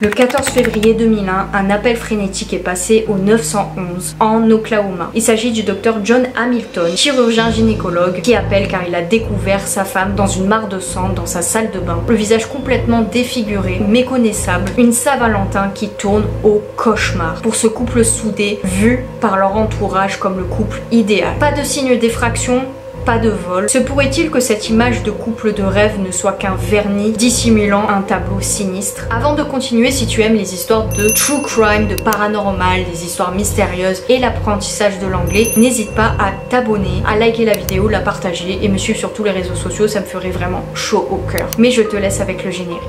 Le 14 février 2001, un appel frénétique est passé au 911 en Oklahoma. Il s'agit du docteur John Hamilton, chirurgien gynécologue, qui appelle car il a découvert sa femme dans une mare de sang dans sa salle de bain. Le visage complètement défiguré, méconnaissable, une Saint-Valentin qui tourne au cauchemar pour ce couple soudé, vu par leur entourage comme le couple idéal. Pas de signe d'effraction, pas de vol. Se pourrait-il que cette image de couple de rêve ne soit qu'un vernis dissimulant un tableau sinistre? Avant de continuer, si tu aimes les histoires de true crime, de paranormal, des histoires mystérieuses et l'apprentissage de l'anglais, n'hésite pas à t'abonner, à liker la vidéo, la partager et me suivre sur tous les réseaux sociaux, ça me ferait vraiment chaud au cœur. Mais je te laisse avec le générique.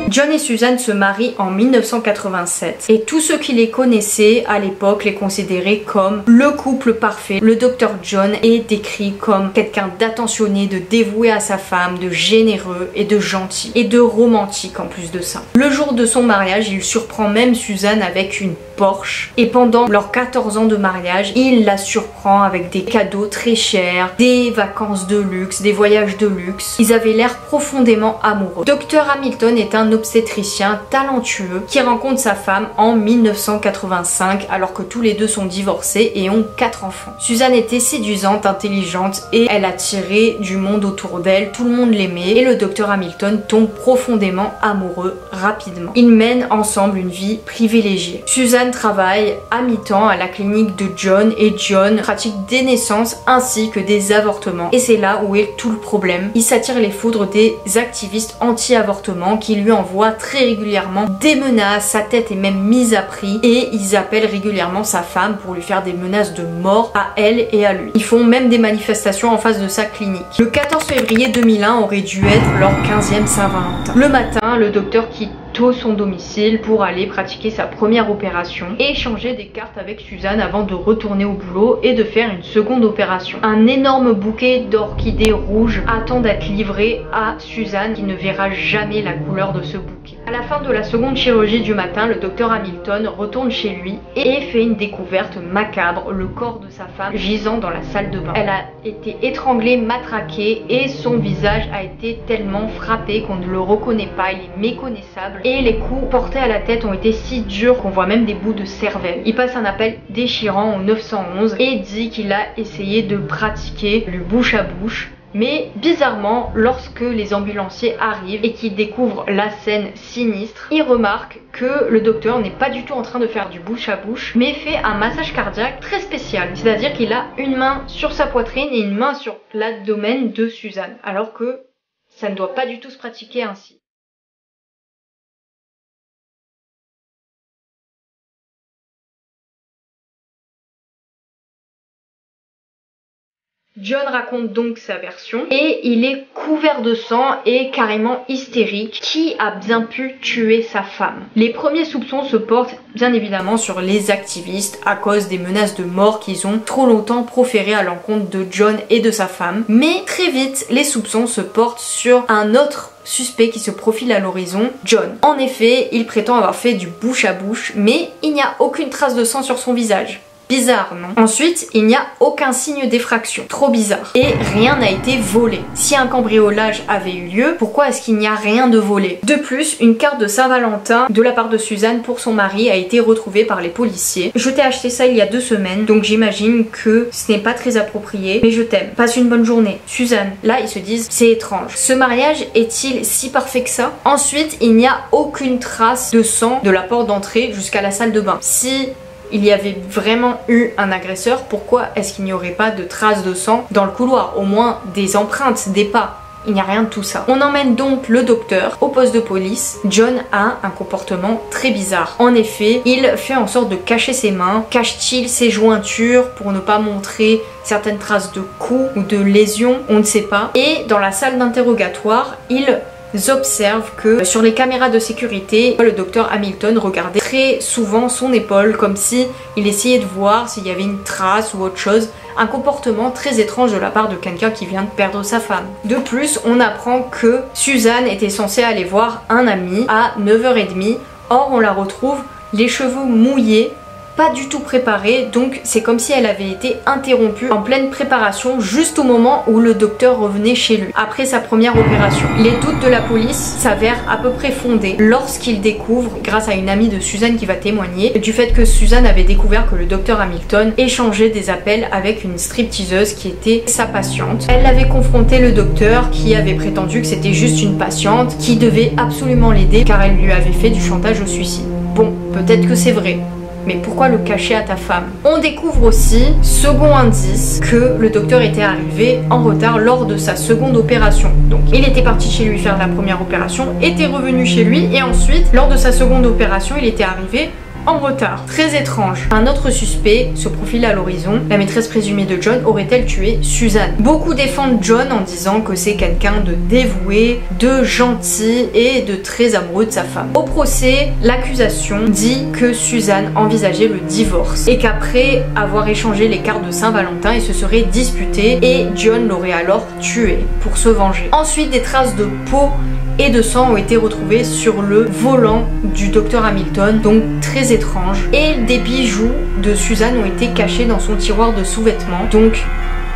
John et Suzanne se marient en 1987 et tous ceux qui les connaissaient à l'époque les considéraient comme le couple parfait. Le docteur John est décrit comme quelqu'un d'attentionné, de dévoué à sa femme, de généreux et de gentil et de romantique en plus de ça. Le jour de son mariage, il surprend même Suzanne avec une Porsche et pendant leurs 14 ans de mariage, il la surprend avec des cadeaux très chers, des vacances de luxe, des voyages de luxe. Ils avaient l'air profondément amoureux. Dr Hamilton est un obstétricien talentueux qui rencontre sa femme en 1985 alors que tous les deux sont divorcés et ont 4 enfants. Suzanne était séduisante, intelligente et elle attirait du monde autour d'elle, tout le monde l'aimait et le Dr Hamilton tombe profondément amoureux rapidement. Ils mènent ensemble une vie privilégiée. Suzanne travaille à mi-temps à la clinique de John et John pratique des naissances ainsi que des avortements et c'est là où est tout le problème. Il s'attire les foudres des activistes anti-avortement qui lui envoient très régulièrement des menaces, sa tête est même mise à prix et ils appellent régulièrement sa femme pour lui faire des menaces de mort à elle et à lui. Ils font même des manifestations en face de sa clinique. Le 14 février 2001 aurait dû être leur 15e Saint-Valentin. Le matin, le docteur quitte son domicile pour aller pratiquer sa première opération et échanger des cartes avec Suzanne avant de retourner au boulot et de faire une seconde opération. Un énorme bouquet d'orchidées rouges attend d'être livré à Suzanne qui ne verra jamais la couleur de ce bouquet. À la fin de la seconde chirurgie du matin, le docteur Hamilton retourne chez lui et fait une découverte macabre, le corps de sa femme gisant dans la salle de bain. Elle a été étranglée, matraquée et son visage a été tellement frappé qu'on ne le reconnaît pas, il est méconnaissable. Et les coups portés à la tête ont été si durs qu'on voit même des bouts de cervelle. Il passe un appel déchirant au 911 et dit qu'il a essayé de pratiquer le bouche à bouche. Mais bizarrement, lorsque les ambulanciers arrivent et qu'ils découvrent la scène sinistre, ils remarquent que le docteur n'est pas du tout en train de faire du bouche à bouche, mais fait un massage cardiaque très spécial. C'est-à-dire qu'il a une main sur sa poitrine et une main sur l'abdomen de Suzanne, alors que ça ne doit pas du tout se pratiquer ainsi. John raconte donc sa version et il est couvert de sang et carrément hystérique. Qui a bien pu tuer sa femme? Les premiers soupçons se portent bien évidemment sur les activistes à cause des menaces de mort qu'ils ont trop longtemps proférées à l'encontre de John et de sa femme. Mais très vite, les soupçons se portent sur un autre suspect qui se profile à l'horizon, John. En effet, il prétend avoir fait du bouche à bouche, mais il n'y a aucune trace de sang sur son visage. Bizarre, non? Ensuite, il n'y a aucun signe d'effraction. Trop bizarre. Et rien n'a été volé. Si un cambriolage avait eu lieu, pourquoi est-ce qu'il n'y a rien de volé? De plus, une carte de Saint-Valentin de la part de Suzanne pour son mari a été retrouvée par les policiers. Je t'ai acheté ça il y a 2 semaines, donc j'imagine que ce n'est pas très approprié, mais je t'aime. Passe une bonne journée. Suzanne. Là, ils se disent, c'est étrange. Ce mariage est-il si parfait que ça? Ensuite, il n'y a aucune trace de sang de la porte d'entrée jusqu'à la salle de bain. Si il y avait vraiment eu un agresseur, pourquoi est-ce qu'il n'y aurait pas de traces de sang dans le couloir? Au moins des empreintes, des pas. il n'y a rien de tout ça. On emmène donc le docteur au poste de police. John a un comportement très bizarre. En effet, il fait en sorte de cacher ses mains. Cache-t-il ses jointures pour ne pas montrer certaines traces de coups ou de lésions? On ne sait pas. Et dans la salle d'interrogatoire, il observent que sur les caméras de sécurité, le docteur Hamilton regardait très souvent son épaule comme si il essayait de voir s'il y avait une trace ou autre chose. Un comportement très étrange de la part de quelqu'un qui vient de perdre sa femme. De plus, on apprend que Suzanne était censée aller voir un ami à 9h30. Or, on la retrouve les cheveux mouillés, pas du tout préparée, donc c'est comme si elle avait été interrompue en pleine préparation juste au moment où le docteur revenait chez lui après sa première opération. Les doutes de la police s'avèrent à peu près fondés lorsqu'ils découvrent, grâce à une amie de Suzanne qui va témoigner, du fait que Suzanne avait découvert que le docteur Hamilton échangeait des appels avec une stripteaseuse qui était sa patiente. Elle avait confronté le docteur qui avait prétendu que c'était juste une patiente qui devait absolument l'aider car elle lui avait fait du chantage au suicide. Bon, peut-être que c'est vrai. Mais pourquoi le cacher à ta femme? On découvre aussi, second indice, que le docteur était arrivé en retard lors de sa seconde opération. Donc il était parti chez lui faire la première opération, était revenu chez lui et ensuite, lors de sa seconde opération, il était arrivé en retard. Très étrange. Un autre suspect se profile à l'horizon. La maîtresse présumée de John aurait-elle tué Suzanne? Beaucoup défendent John en disant que c'est quelqu'un de dévoué, de gentil et de très amoureux de sa femme. Au procès, l'accusation dit que Suzanne envisageait le divorce et qu'après avoir échangé les cartes de Saint-Valentin, ils se seraient disputés et John l'aurait alors tué pour se venger. Ensuite, des traces de peau et de sang ont été retrouvés sur le volant du docteur Hamilton, donc très étrange. Et des bijoux de Suzanne ont été cachés dans son tiroir de sous-vêtements. Donc,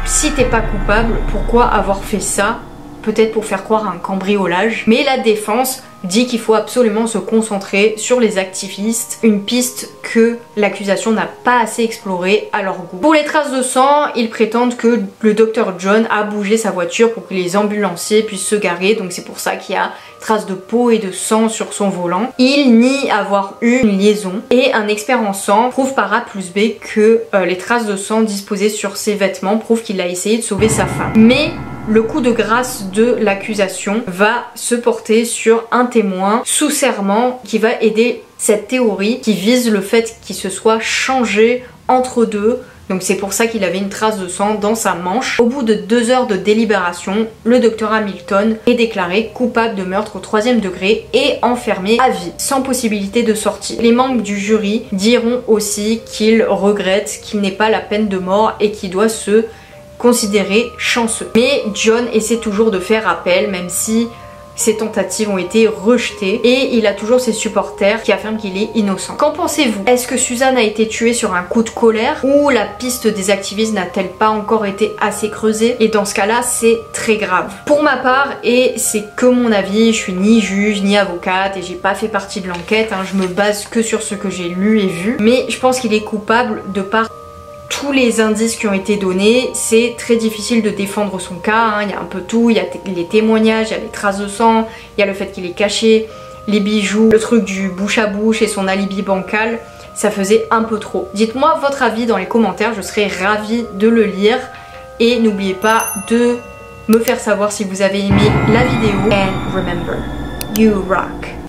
si t'es pas coupable, pourquoi avoir fait ça? Peut-être pour faire croire à un cambriolage. Mais la défense dit qu'il faut absolument se concentrer sur les activistes, une piste que l'accusation n'a pas assez explorée à leur goût. Pour les traces de sang, ils prétendent que le docteur John a bougé sa voiture pour que les ambulanciers puissent se garer, donc c'est pour ça qu'il y a traces de peau et de sang sur son volant. Il nie avoir eu une liaison et un expert en sang prouve par A plus B que les traces de sang disposées sur ses vêtements prouvent qu'il a essayé de sauver sa femme. Mais le coup de grâce de l'accusation va se porter sur un témoin sous serment qui va aider cette théorie qui vise le fait qu'il se soit changé entre deux. Donc c'est pour ça qu'il avait une trace de sang dans sa manche. Au bout de 2 heures de délibération, le docteur Hamilton est déclaré coupable de meurtre au 3e degré et enfermé à vie, sans possibilité de sortie. Les membres du jury diront aussi qu'ils regrettent qu'il n'ait pas la peine de mort et qu'il doit se considéré chanceux. Mais John essaie toujours de faire appel, même si ses tentatives ont été rejetées, et il a toujours ses supporters qui affirment qu'il est innocent. Qu'en pensez-vous? Est-ce que Suzanne a été tuée sur un coup de colère, ou la piste des activistes n'a-t-elle pas encore été assez creusée? Et dans ce cas-là, c'est très grave. Pour ma part, et c'est que mon avis, je suis ni juge ni avocate et j'ai pas fait partie de l'enquête, je me base que sur ce que j'ai lu et vu, mais je pense qu'il est coupable de par tous les indices qui ont été donnés. C'est très difficile de défendre son cas, il y a un peu tout, il y a les témoignages, il y a les traces de sang, il y a le fait qu'il est caché, les bijoux, le truc du bouche à bouche et son alibi bancal, ça faisait un peu trop. Dites-moi votre avis dans les commentaires, je serais ravie de le lire et n'oubliez pas de me faire savoir si vous avez aimé la vidéo. And remember, you rock!